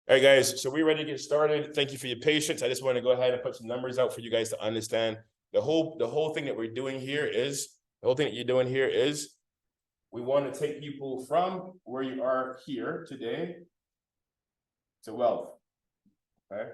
All right, guys, so we're ready to get started. Thank you for your patience. I just want to go ahead and put some numbers out for you guys to understand. The whole thing that we're doing here is, we want to take people from where you are here today to wealth, okay?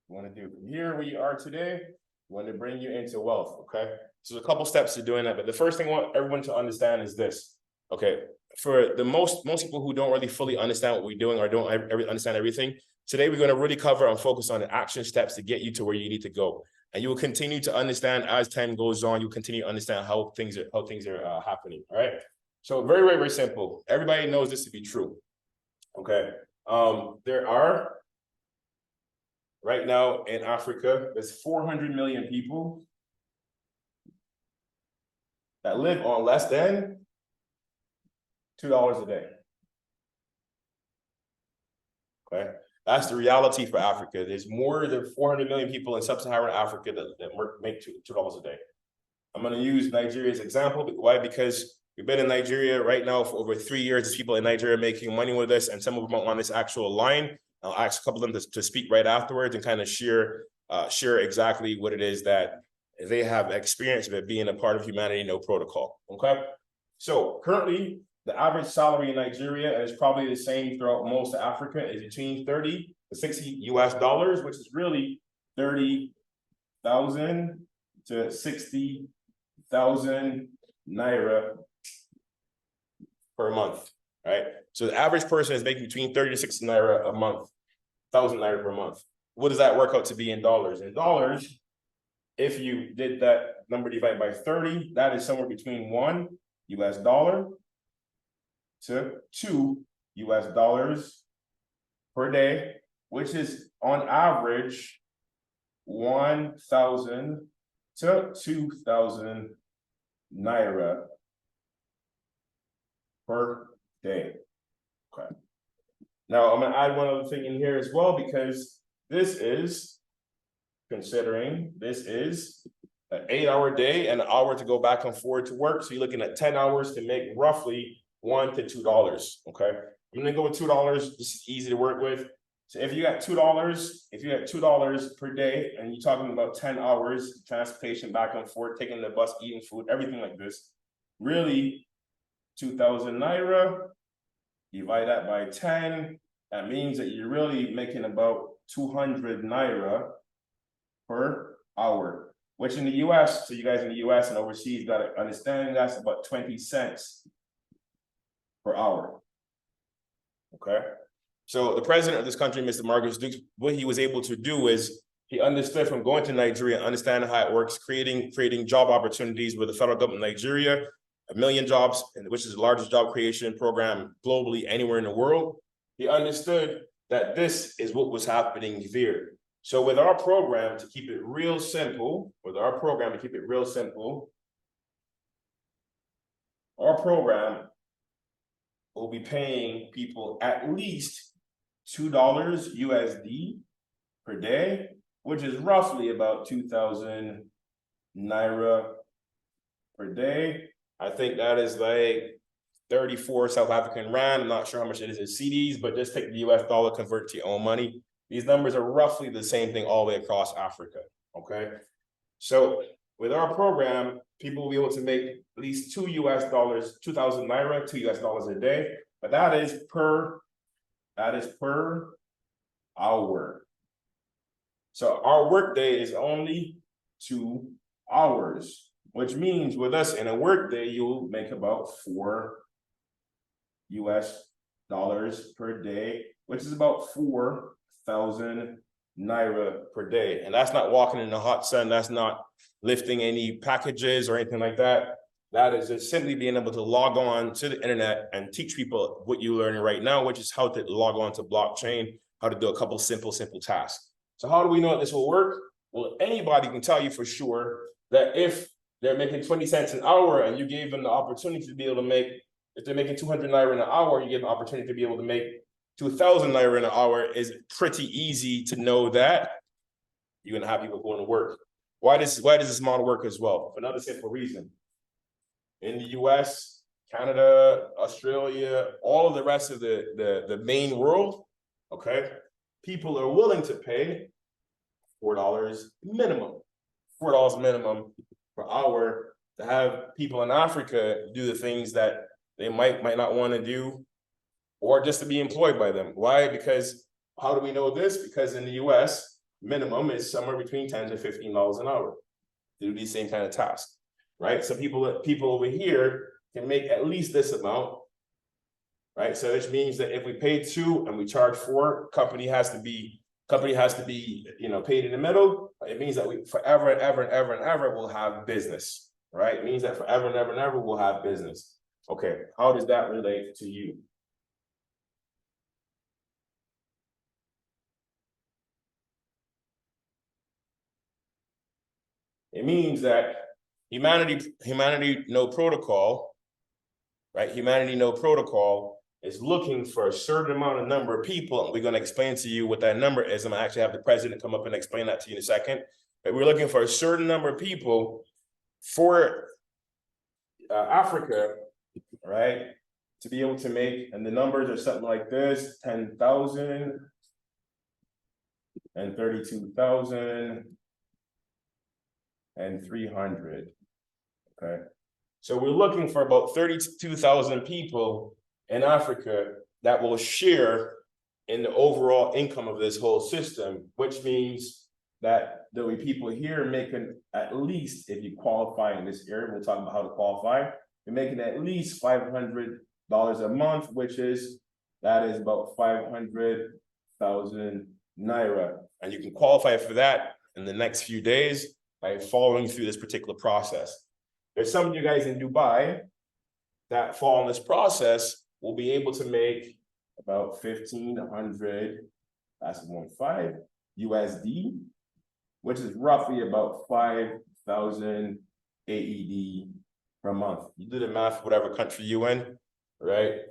We want to do from here where you are today, we want to bring you into wealth, okay? So there's a couple steps to doing that, but the first thing I want everyone to understand is this, okay? For the most people who don't really fully understand what we're doing or don't understand everything, today we're going to really cover and focus on the action steps to get you to where you need to go. And you will continue to understand as time goes on, you'll continue to understand how things are happening, all right? So very, very, very simple. Everybody knows this to be true, okay? There are, right now in Africa, there's 400 million people that live on less than $2 a day. Okay, that's the reality for Africa. There's more than 400 million people in sub-Saharan Africa that make $2 a day. I'm going to use Nigeria as an example. Why? Because we've been in Nigeria right now for over 3 years. There's people in Nigeria making money with us, and some of them are on this actual line. I'll ask a couple of them to speak right afterwards and kind of share exactly what it is that they have experience with being a part of Humanity No Protocol. Okay, so currently, the average salary in Nigeria, and it's probably the same throughout most of Africa, is between 30 to 60 US dollars, which is really 30,000 to 60,000 Naira per month, right? So the average person is making between 30 to 60 Naira a month, 1,000 Naira per month. What does that work out to be in dollars? In dollars, if you did that number divided by 30, that is somewhere between $1 US to $2 US per day, which is on average 1,000 to 2,000 Naira per day. Okay. Now I'm going to add one other thing in here as well, because this is considering this is an 8-hour day and an hour to go back and forth to work. So you're looking at 10 hours to make roughly $1 to $2. Okay, I'm gonna go with $2. This is easy to work with. So if you got $2 per day, and you're talking about 10 hours transportation back and forth, taking the bus, eating food, everything like this, really 2,000 Naira, divide that by 10. That means that you're really making about 200 Naira per hour, which in the US, so you guys in the US and overseas got to understand that's about 20 cents per hour. Okay, so the president of this country, Mr. Marcus Dukes, what he was able to do is he understood from going to Nigeria, understanding how it works, creating job opportunities with the federal government of Nigeria, 1 million jobs, which is the largest job creation program globally anywhere in the world. He understood that this is what was happening here. So with our program, to keep it real simple, our program will be paying people at least $2 USD per day, which is roughly about 2,000 Naira per day. I think that is like 34 South African Rand. I'm not sure how much it is in CDs, but just take the US dollar, convert it to your own money. These numbers are roughly the same thing all the way across Africa, okay? So with our program, people will be able to make at least $2 US, 2,000 Naira, $2 US a day, but that is per hour. So our workday is only 2 hours, which means with us in a workday, you'll make about $4 US per day, which is about 4,000 Naira per day. And that's not walking in the hot sun. That's not lifting any packages or anything like that. That is just simply being able to log on to the internet and teach people what you're learning right now, which is how to log on to blockchain, how to do a couple simple tasks. So how do we know that this will work? Well, anybody can tell you for sure that if they're making 20 cents an hour and you gave them the opportunity to be able to make, if they're making 200 Naira an hour, you give them the opportunity to be able to make 2,000 Naira an hour, is pretty easy to know that you're going to have people going to work. Why does this model work as well? For another simple reason. In the US, Canada, Australia, all of the rest of the main world, okay? People are willing to pay $4 minimum, $4 minimum per hour to have people in Africa do the things that they might not want to do, or just to be employed by them. Why? Because how do we know this? Because in the US, minimum is somewhere between $10 to $15 an hour to do these same kind of tasks, right? So people over here can make at least this amount, right? So which means that if we pay 2 and we charge 4, company has to be, you know, paid in the middle. It means that we forever and ever and ever and ever will have business, right? It means that forever and ever and ever we'll have business. Okay, how does that relate to you? It means that humanity no protocol, right? Humanity no protocol is looking for a certain amount of number of people, and we're going to explain to you what that number is. I'm going to actually have the president come up and explain that to you in a second. But we're looking for a certain number of people for Africa, right, to be able to make, and the numbers are something like this: 10,000 and 32,000 and 300. Okay, so we're looking for about 32,000 people in Africa that will share in the overall income of this whole system, which means that there'll be people here making at least, if you qualify in this area, we'll talk about how to qualify, you're making at least $500 a month, which is, that is about 500,000 Naira. And you can qualify for that in the next few days by following through this particular process. There's some of you guys in Dubai that fall in this process will be able to make about 1,500, that's 15 USD, which is roughly about 5,000 AED per month. You do the math, whatever country you're in, right?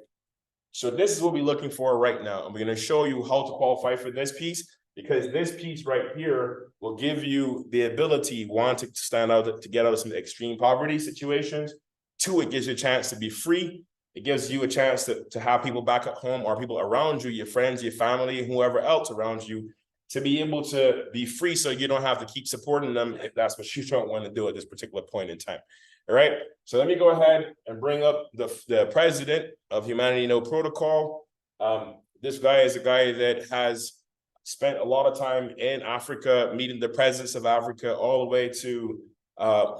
So this is what we're looking for right now. And we're going to show you how to qualify for this piece, because this piece right here will give you the ability, one, to stand out, to get out of some extreme poverty situations. 2, it gives you a chance to be free. It gives you a chance to have people back at home, or people around you, your friends, your family, whoever else around you, to be able to be free, so you don't have to keep supporting them if that's what you don't want to do at this particular point in time. All right, so let me go ahead and bring up the president of Humanity No Protocol. This guy is a guy that has spent a lot of time in Africa, meeting the presidents of Africa, all the way to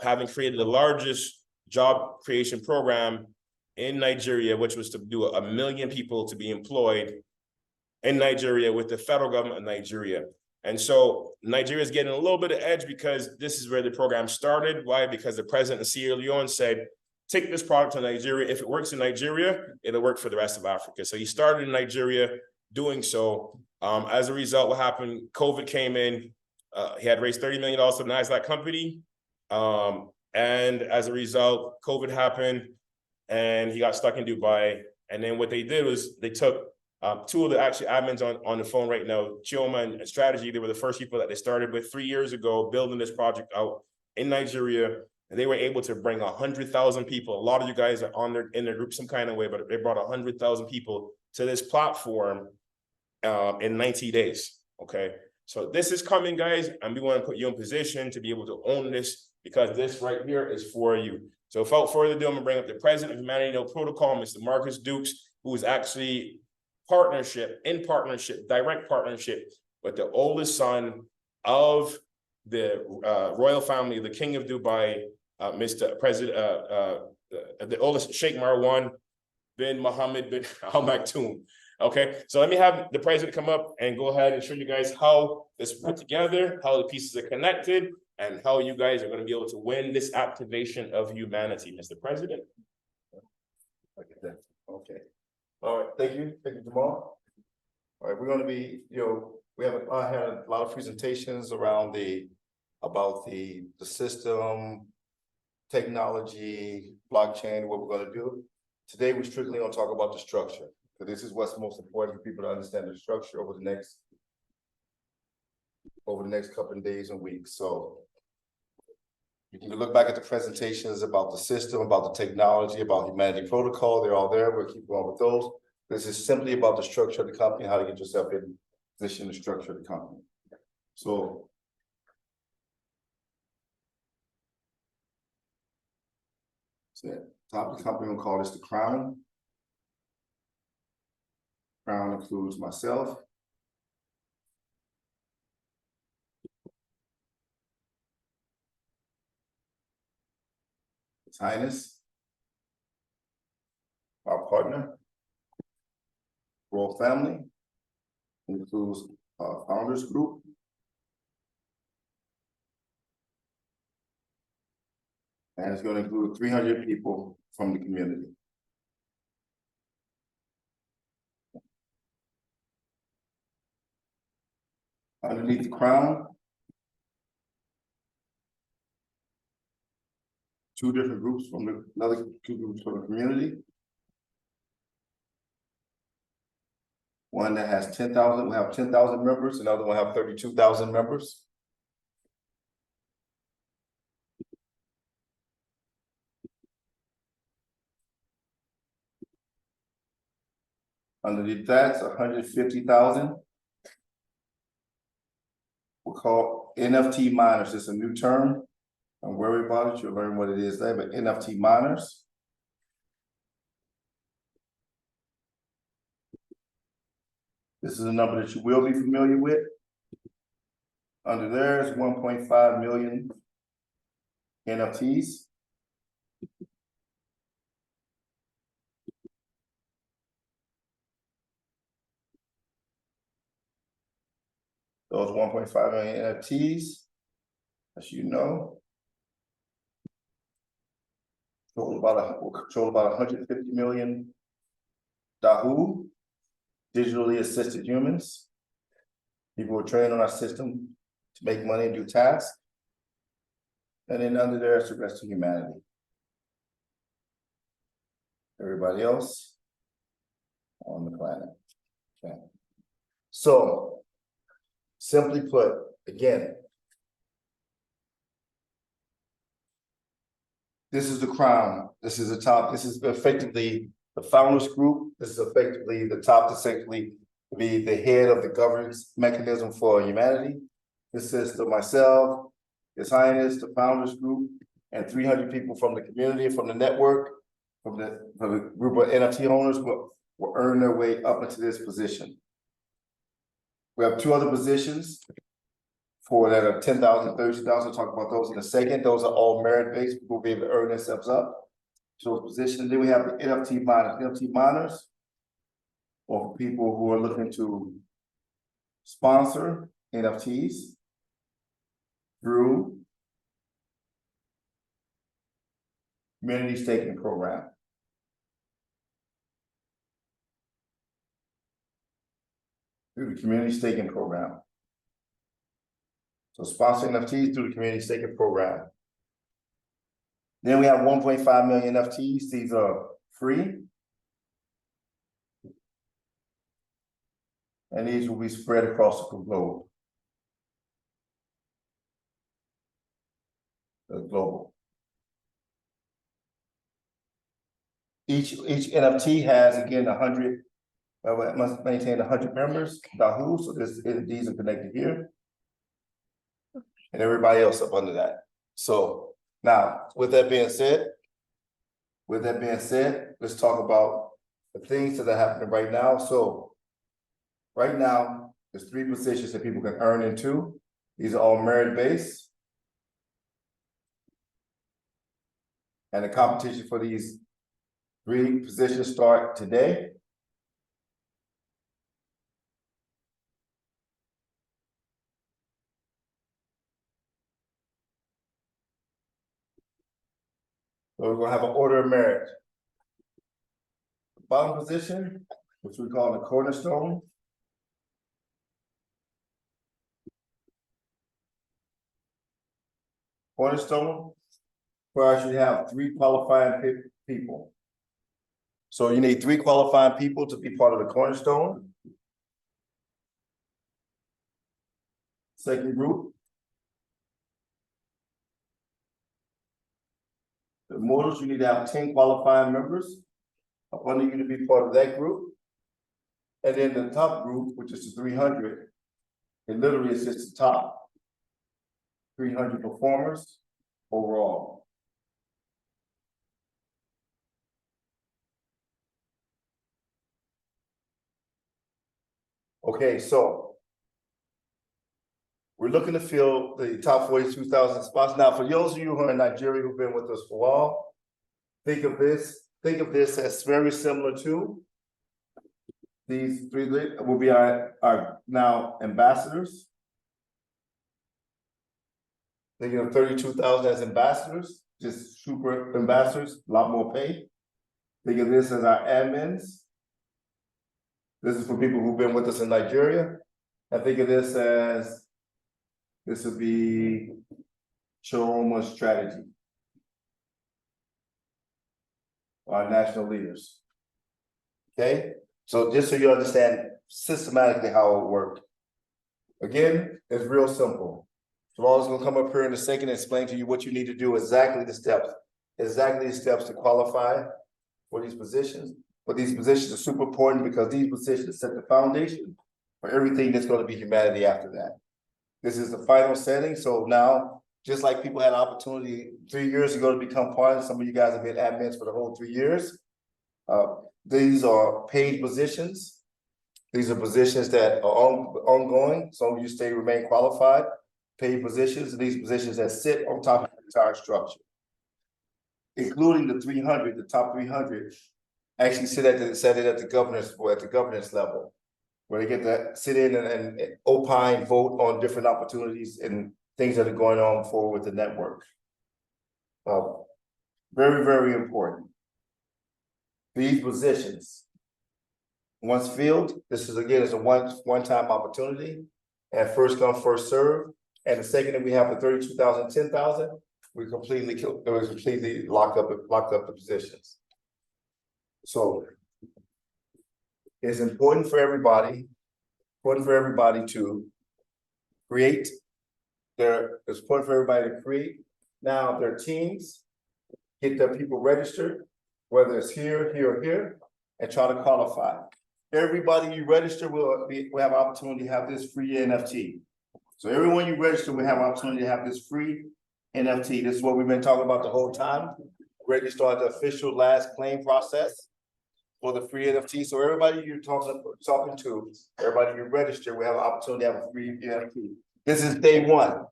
having created the largest job creation program in Nigeria, which was to do 1 million people to be employed in Nigeria with the federal government of Nigeria. And so Nigeria is getting a little bit of edge because this is where the program started. Why? Because the president of Sierra Leone said, take this product to Nigeria. If it works in Nigeria, it'll work for the rest of Africa. So he started in Nigeria doing so. As a result, what happened, COVID came in. He had raised $30 million for the NASDAQ company. And as a result, COVID happened and he got stuck in Dubai. And then what they did was they took 2 of the actually admins on the phone right now, Chioma and Strategy. They were the first people that they started with 3 years ago, building this project out in Nigeria. And they were able to bring 100,000 people. A lot of you guys are in their group some kind of way, but they brought 100,000 people to this platform in 90 days. Okay, so this is coming, guys, and we want to put you in position to be able to own this, because this right here is for you. So without further ado, I'm gonna bring up the president of Humanity No Protocol, Mr. Marcus Dukes, who is actually direct partnership with the oldest son of the royal family, the King of Dubai, Mr. President, the oldest, Sheikh Marwan bin Mohammed bin Al Maktoum. Okay, so let me have the president come up and go ahead and show you guys how this put together, how the pieces are connected, and how you guys are going to be able to win this activation of humanity, Mr. President. Okay. All right. Thank you, Jamal. All right, we're going to be, we have had a lot of presentations around about the system, technology, blockchain, what we're going to do. Today, we're strictly going to talk about the structure. So this is what's most important for people to understand the structure over the next couple of days and weeks. So you can look back at the presentations about the system, about the technology, about Humanity Protocol. They're all there. We'll keep going with those. This is simply about the structure of the company, how to get yourself in position, the structure of the company. So. So, top of the company, we'll call this the crown. Crown includes myself. His Highness. Our partner. Royal family. Includes our founders group. And it's going to include 300 people from the community. Underneath the crown, two different groups from another two groups from the community. One that has 10,000, we have 10,000 members, another one have 32,000 members. Underneath that's 150,000. We'll call NFT miners. It's a new term. Don't worry about it. You'll learn what it is there, but NFT miners. This is a number that you will be familiar with. Under there is 1.5 million NFTs. Those 1.5 million NFTs, as you know, will control about 150 million Dahu, digitally assisted humans. People who are trained on our system to make money and do tasks. And then under there is the rest of humanity. Everybody else on the planet. Okay. So, simply put, again, this is the crown. This is the top. This is effectively the founders group. This is effectively the top, essentially be the head of the governance mechanism for humanity. This is to myself, His Highness, the founders group, and 300 people from the community, from the network, from the group of NFT owners will earn their way up into this position. We have two other positions for that are 10,000, 30,000. Talk about those in a second. Those are all merit-based. People will be able to earn themselves up to those positions. Then we have the NFT miners. NFT miners, or for people who are looking to sponsor NFTs through community staking program. Through the community staking program. So sponsor NFTs through the community staking program. Then we have 1.5 million NFTs. These are free. And these will be spread across the globe. The global. Each NFT has, again, 100, it must maintain 100 members, Dahu, so these are connected here. And everybody else up under that. So now, with that being said, let's talk about the things that are happening right now. So right now, there's 3 positions that people can earn into. These are all merit-based. And the competition for these 3 positions start today. So we're gonna have an order of merit. The bottom position, which we call the cornerstone. Cornerstone, where I should have 3 qualifying people. So you need 3 qualifying people to be part of the cornerstone. Second group. The immortals, you need to have 10 qualifying members up under you to be part of that group. And then the top group, which is the 300, it literally is just the top 300 performers overall. Okay, so we're looking to fill the top 42,000 spots. Now, for those of you who are in Nigeria who've been with us for a while, think of this as very similar to these three will be our now ambassadors. Thinking of 32,000 as ambassadors, just super ambassadors, a lot more pay. Think of this as our admins. This is for people who've been with us in Nigeria. And think of this as, this would be Chiroma strategy. Our national leaders. Okay, so just so you understand systematically how it worked. Again, it's real simple. Jamal's gonna come up here in a second and explain to you what you need to do, exactly the steps to qualify for these positions. But these positions are super important because these positions set the foundation for everything that's going to be humanity after that. This is the final setting. So now, just like people had opportunity 3 years ago to become part of, some of you guys have been admins for the whole 3 years. These are paid positions. These are positions that are ongoing. Some of you remain qualified. Paid positions, and these positions that sit on top of the entire structure, including the 300, the top 300, actually sit at the governance level, where they get to sit in and opine, vote on different opportunities and things that are going on forward with the network. Very, very important. These positions, once filled, this is again, it's a one-time opportunity, and first come, first serve. And the second that we have the 32,000, 10,000, we completely locked up the positions. So it's important for everybody to create now their teams, get their people registered, whether it's here, or here, and try to qualify. Everybody you register will have an opportunity to have this free NFT. So everyone you register will have an opportunity to have this free NFT. This is what we've been talking about the whole time. Ready to start the official last claim process for the free NFT. So everybody you're talking to, everybody you register will have an opportunity to have a free NFT. This is day one.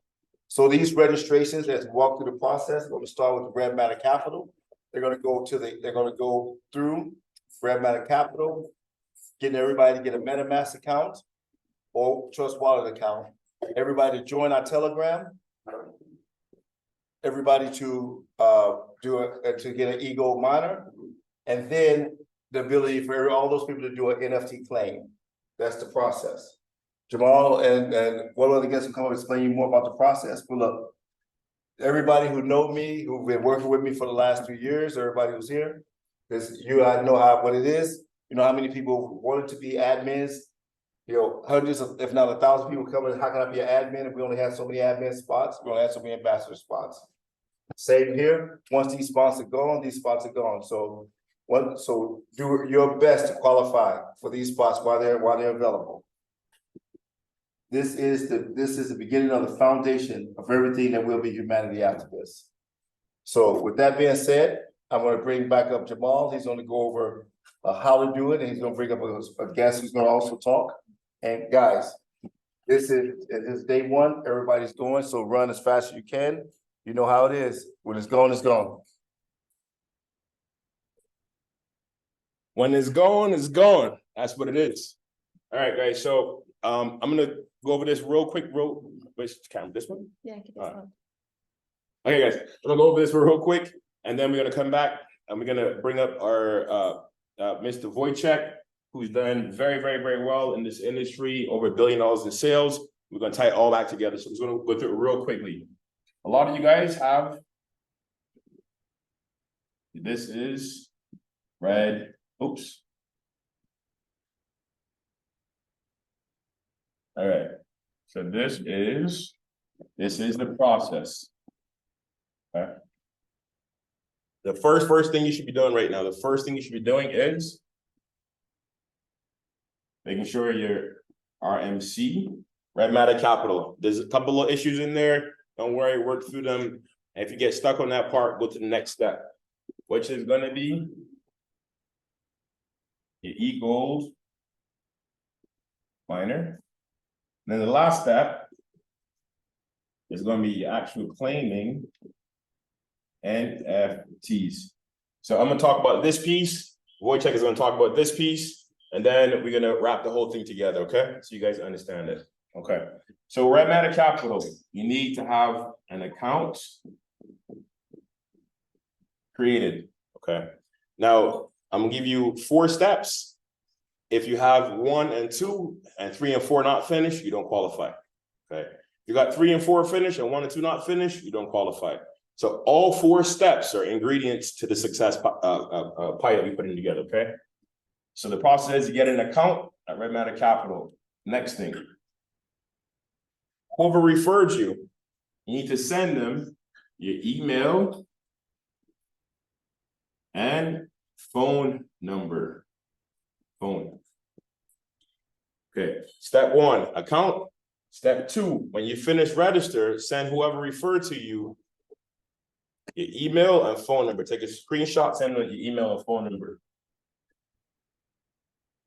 So these registrations, as we walk through the process, we're going to start with redmatter Capital. They're going to go through redmatter Capital, getting everybody to get a MetaMask account or Trust Wallet account. Everybody to join our Telegram. Everybody to get an Egold miner, and then the ability for all those people to do an NFT claim. That's the process. Jamal and one of the guests will come up and explain you more about the process. But look, everybody who know me, who've been working with me for the last 3 years, everybody who's here, because I know what it is. You know how many people wanted to be admins. You know, hundreds of, if not 1,000 people coming, how can I be an admin if we only have so many admin spots? We only have so many ambassador spots. Same here. Once these spots are gone, these spots are gone. So do your best to qualify for these spots while they're available. This is the beginning of the foundation of everything that will be humanity after this. So with that being said, I'm going to bring back up Jamal. He's going to go over how to do it, and he's going to bring up a guest who's going to also talk. And guys, this is day one. Everybody's going, so run as fast as you can. You know how it is. When it's gone, it's gone. When it's gone, it's gone. That's what it is. All right, guys. So I'm gonna go over this real quick. Which camera? This one? Yeah, get this one. Okay, guys. I'm gonna go over this real quick, and then we're gonna come back and we're gonna bring up our Mr. Wojciech, who's done very, very, very well in this industry, over $1 billion in sales. We're gonna tie it all back together. So I'm just gonna go through it real quickly. A lot of you guys have, this is red, oops. All right, so this is the process. Okay. The first thing you should be doing right now, the first thing you should be doing is making sure your RMC, Red Matter Capital. There's a couple of issues in there. Don't worry, work through them. And if you get stuck on that part, go to the next step, which is going to be your Egold miner. Then the last step is going to be your actual claiming NFTs. So I'm going to talk about this piece. Wojciech is going to talk about this piece, and then we're going to wrap the whole thing together, okay? So you guys understand it. Okay. So Red Matter Capital, you need to have an account created, okay? Now, I'm going to give you 4 steps. If you have 1 and 2 and 3 and 4 not finished, you don't qualify, okay? If you got 3 and 4 finished and 1 and 2 not finished, you don't qualify. So all 4 steps are ingredients to the success pie that we put in together, okay? So the process is you get an account at Red Matter Capital. Next thing, whoever referred you, you need to send them your email and phone number. Phone. Okay, step 1, account. Step 2, when you finish register, send whoever referred to you your email and phone number. Take a screenshot, send them your email and phone number.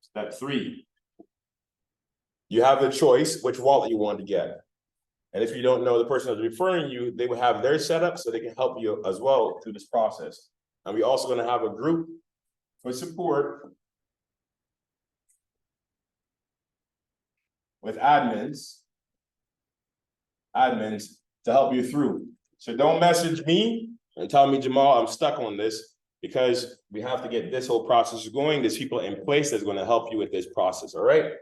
Step 3, you have the choice which wallet you want to get. And if you don't know the person that's referring you, they will have their setup so they can help you as well through this process. And we're also going to have a group for support with admins to help you through. So don't message me and tell me, Jamal, I'm stuck on this, because we have to get this whole process going. There's people in place that's going to help you with this process, all right?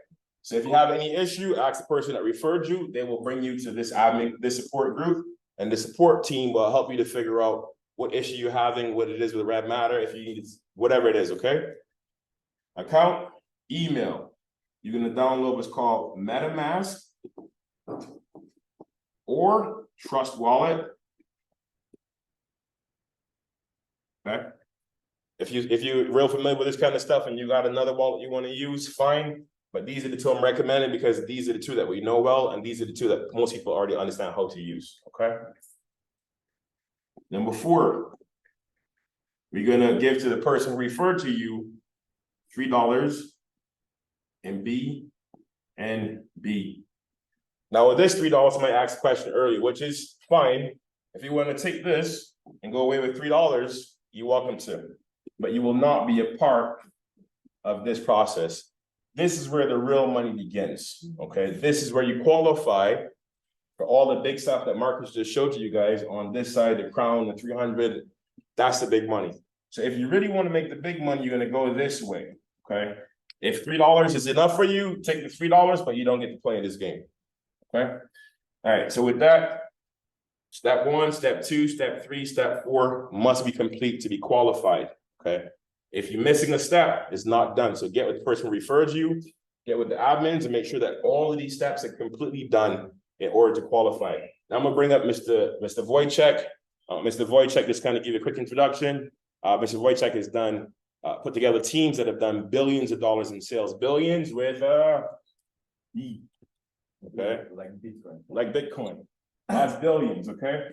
So if you have any issue, ask the person that referred you. They will bring you to this admin, this support group, and the support team will help you to figure out what issue you're having, what it is with Red Matter, if you need whatever it is, okay? Account, email. You're going to download what's called MetaMask or Trust Wallet. Okay. If you're real familiar with this kind of stuff and you got another wallet you want to use, fine. But these are the 2 I'm recommending, because these are the 2 that we know well, and these are the 2 that most people already understand how to use. Okay. Number 4, we're gonna give to the person who referred to you $3 in BNB. Now with this $3, somebody asked a question earlier, which is fine. If you want to take this and go away with $3, you're welcome to, but you will not be a part of this process. This is where the real money begins, okay? This is where you qualify for all the big stuff that Marcus just showed to you guys on this side, the crown, the 300, that's the big money. So if you really want to make the big money, you're going to go this way, okay? If $3 is enough for you, take the $3, but you don't get to play in this game, okay? All right, so with that, step 1, step 2, step 3, step 4 must be complete to be qualified, okay? If you're missing a step, it's not done. So get with the person who referred you, get with the admins, and make sure that all of these steps are completely done in order to qualify. Now I'm gonna bring up Mr. Wojciech. Mr. Wojciech, just kind of give you a quick introduction. Mr. Wojciech has done, put together teams that have done billions of dollars in sales, billions with E, okay? Like Bitcoin, that's billions, okay?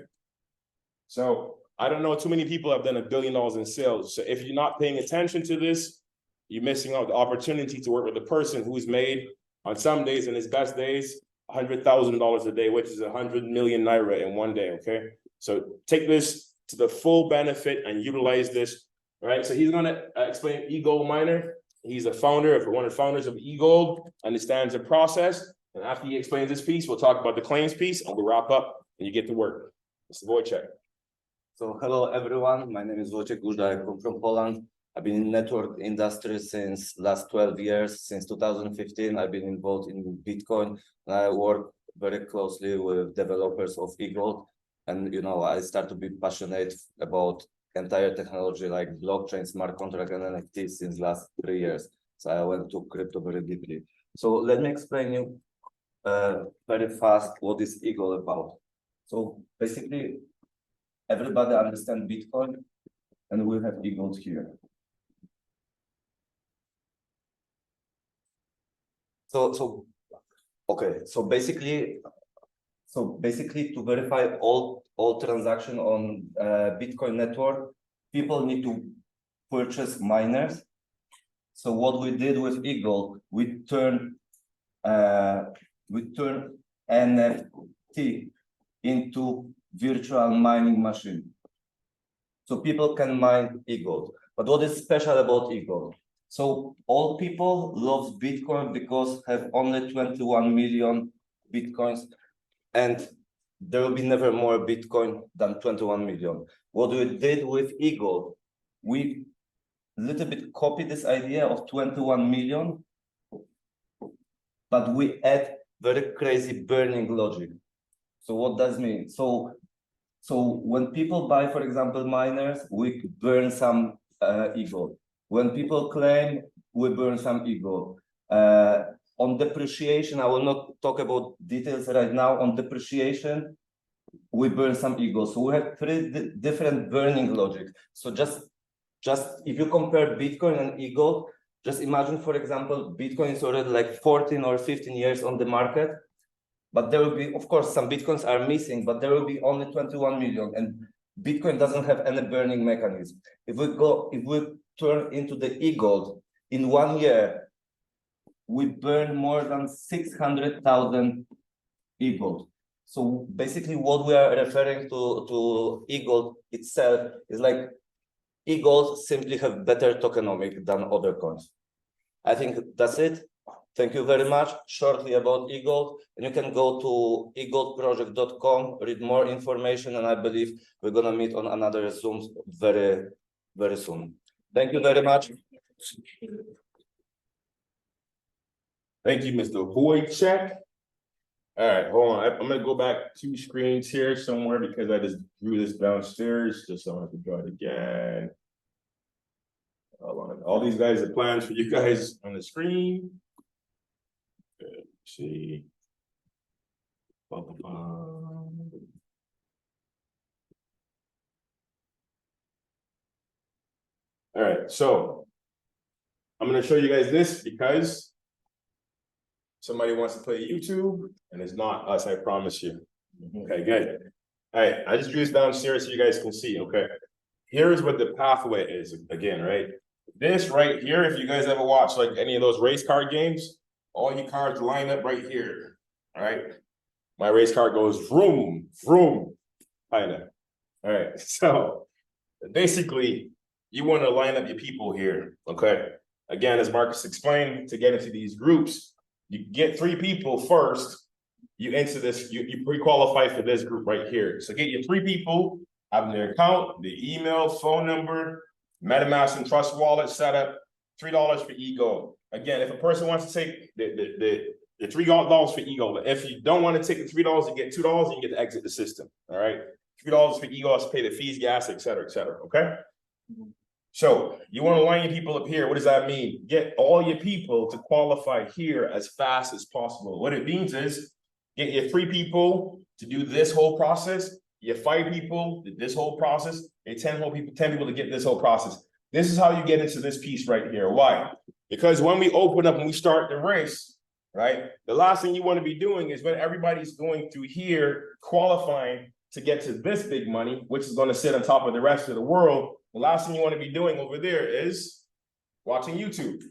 So I don't know too many people have done $1 billion in sales. So if you're not paying attention to this, you're missing out the opportunity to work with a person who's made, on some days, in his best days, $100,000 a day, which is 100 million Naira in one day, okay? So take this to the full benefit and utilize this, all right? So he's gonna explain Egold Miner. He's a founder of one of the founders of Egold, understands the process. And after he explains this piece, we'll talk about the claims piece and we'll wrap up and you get to work. Mr. Wojciech. So hello everyone, my name is Wojciech Guzda, I come from Poland. I've been in network industry since last 12 years. Since 2015, I've been involved in Bitcoin. And I work very closely with developers of Egold. And I start to be passionate about entire technology like blockchain, smart contract, and NFTs since last 3 years. So I went to crypto very deeply. So let me explain you very fast what is Egold about. So basically, everybody understands Bitcoin, and we have Egold here. Okay, so basically to verify all transaction on Bitcoin network, people need to purchase miners. So what we did with Egold, we turned NFT into virtual mining machine. So people can mine Egold. But what is special about Egold? So all people love Bitcoin because have only 21 million Bitcoins, and there will be never more Bitcoin than 21 million. What we did with Egold, we little bit copied this idea of 21 million, but we add very crazy burning logic. So what does it mean? So when people buy, for example, miners, we burn some Egold. When people claim, we burn some Egold. On depreciation, I will not talk about details right now. On depreciation, we burn some Egold. So we have three different burning logic. So just if you compare Bitcoin and Egold, just imagine, for example, Bitcoin is already like 14 or 15 years on the market, but there will be, of course, some Bitcoins are missing, but there will be only 21 million, and Bitcoin doesn't have any burning mechanism. If we turn into the Egold, in 1 year, we burn more than 600,000 Egold. So basically what we are referring to Egold itself is like Egold simply have better tokenomics than other coins. I think that's it. Thank you very much. Shortly about Egold, and you can go to egoldproject.com, read more information, and I believe we're gonna meet on another Zoom very, very soon. Thank you very much. Thank you, Mr. Wojciech. All right, hold on. I'm gonna go back 2 screens here somewhere because I just drew this downstairs, just so I don't have to draw it again. Hold on. All these guys are plans for you guys on the screen. Good. See. All right, so I'm gonna show you guys this because somebody wants to play YouTube, and it's not us, I promise you. Okay, good. All right, I just drew this downstairs so you guys can see, okay? Here's what the pathway is, again, right? This right here, if you guys ever watch like any of those race car games, all your cars line up right here, all right? My race car goes vroom, vroom, kind of. All right, so basically, you want to line up your people here, okay? Again, as Marcus explained, to get into these groups, you get 3 people first, you enter this, you pre-qualify for this group right here. So get your 3 people, have their account, the email, phone number, MetaMask and Trust Wallet setup, $3 for Egold. Again, if a person wants to take the $3 for Egold, if you don't want to take the $3, you get $2 and you get to exit the system, all right? $3 for Egold to pay the fees, gas, et cetera, okay? So you want to line your people up here. What does that mean? Get all your people to qualify here as fast as possible. What it means is get your 3 people to do this whole process, your 5 people did this whole process, your 10 people to get this whole process. This is how you get into this piece right here. Why? Because when we open up and we start the race, right? The last thing you want to be doing is when everybody's going through here, qualifying to get to this big money, which is going to sit on top of the rest of the world. The last thing you want to be doing over there is watching YouTube.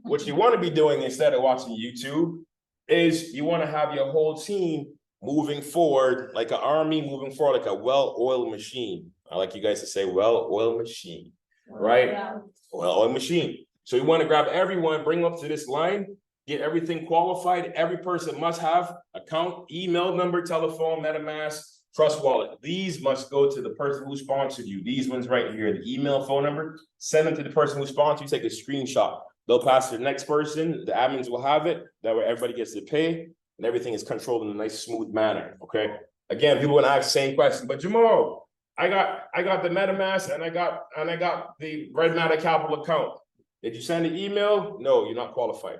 What you want to be doing instead of watching YouTube is you want to have your whole team moving forward like an army, moving forward like a well-oiled machine. I like you guys to say well-oiled machine, right? Yeah. Well-oiled machine. So you want to grab everyone, bring them up to this line, get everything qualified. Every person must have account, email number, telephone, MetaMask, Trust Wallet. These must go to the person who sponsored you. These ones right here, the email, phone number, send them to the person who sponsored you, take a screenshot. They'll pass to the next person, the admins will have it, that way everybody gets to pay, and everything is controlled in a nice, smooth manner, okay? Again, people want to ask the same question, but Jamal, I got the MetaMask and I got the redmatter capital account. Did you send an email? No, you're not qualified,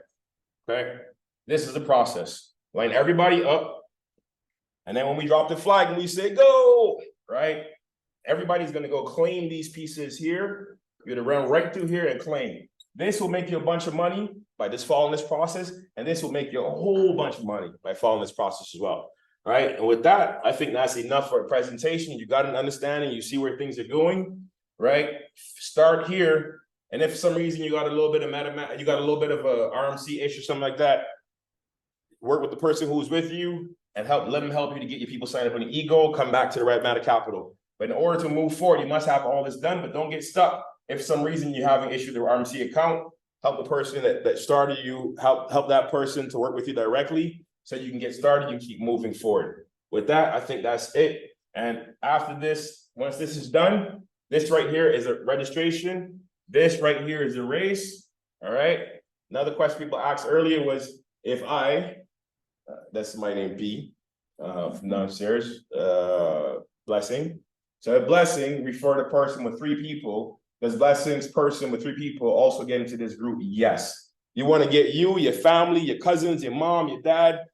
okay? This is the process. Line everybody up. And then when we drop the flag and we say go, right? Everybody's gonna go claim these pieces here. You're gonna run right through here and claim. This will make you a bunch of money. by just following this process, and this will make you a whole bunch of money by following this process as well. All right, and with that, I think that's enough for a presentation. You got an understanding, you see where things are going, right? Start here, and if for some reason you got a little bit of you got a little bit of a RMC issue or something like that, work with the person who's with you and let them help you to get your people signed up on the Egold, come back to the redmatter capital. But in order to move forward, you must have all this done, but don't get stuck. If for some reason you have an issue with your RMC account, help the person that started you, help that person to work with you directly so you can get started, you keep moving forward. With that, I think that's it. And after this, once this is done, this right here is a registration. This right here is a race, all right? Another question people asked earlier was, if that's my name, B, from downstairs, Blessing. So a Blessing refer to person with 3 people. Does Blessing's person with 3 people also get into this group? Yes. You want to get you, your family, your cousins, your mom, your dad,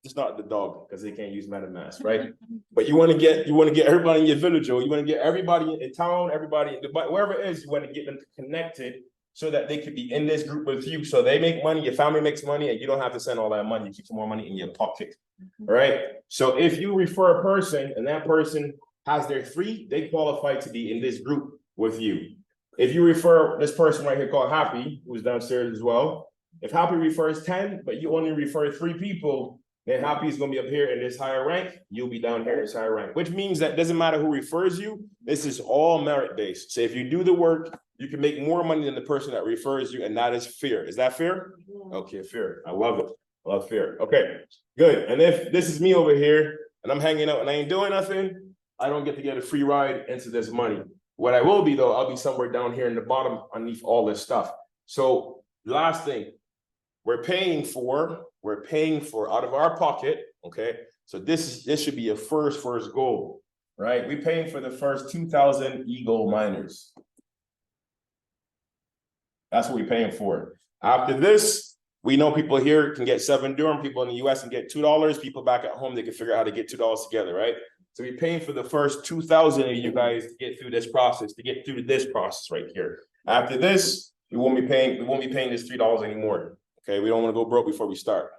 just not the dog because they can't use MetaMask, right? But you want to get everybody in your village, or you want to get everybody in town, everybody in Dubai, wherever it is, you want to get them connected so that they could be in this group with you. So they make money, your family makes money, and you don't have to send all that money. You keep some more money in your pocket, all right? So if you refer a person and that person has their 3, they qualify to be in this group with you. If you refer this person right here called Happy, who's downstairs as well, if Happy refers 10, but you only refer 3 people, then Happy is going to be up here in this higher rank. You'll be down here in this higher rank, which means that it doesn't matter who refers you. This is all merit-based. So if you do the work, you can make more money than the person that refers you, and that is fair. Is that fair? Okay, fair. I love it. I love fair. Okay, good. And if this is me over here and I'm hanging out and I ain't doing nothing, I don't get to get a free ride into this money. What I will be though, I'll be somewhere down here in the bottom underneath all this stuff. So last thing, we're paying for out of our pocket, okay? So this should be a first goal, right? We're paying for the first 2,000 Egold miners. That's what we're paying for. After this, we know people here can get 7 dirham, people in the US can get $2, people back at home, they can figure out how to get $2 together, right? So we're paying for the first 2,000 of you guys to get through this process, right here. After this, we won't be paying this $3 anymore. Okay, we don't want to go broke before we start,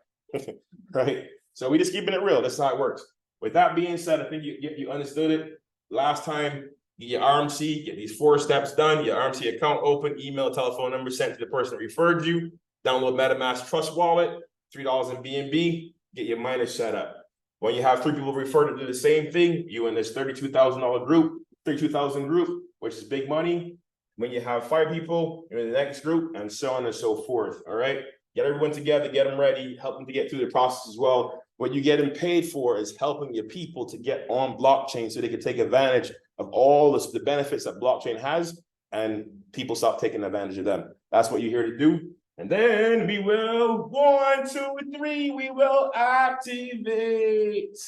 right? So we just keeping it real. That's how it works. With that being said, I think you understood it. Last time, get your RMC, get these 4 steps done, your RMC account open, email, telephone number sent to the person that referred you, download MetaMask Trust Wallet, $3 in BNB, get your miners set up. When you have 3 people referred to do the same thing, you in this $32,000 group, 32,000 group, which is big money. When you have 5 people, you're in the next group, and so on and so forth, all right? Get everyone together, get them ready, help them to get through the process as well. What you're getting paid for is helping your people to get on blockchain so they can take advantage of all the benefits that blockchain has, and people stop taking advantage of them. That's what you're here to do. And then we will, 1, 2, 3, we will activate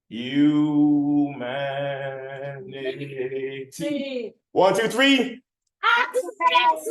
humanity. 1, 2, 3. Activate.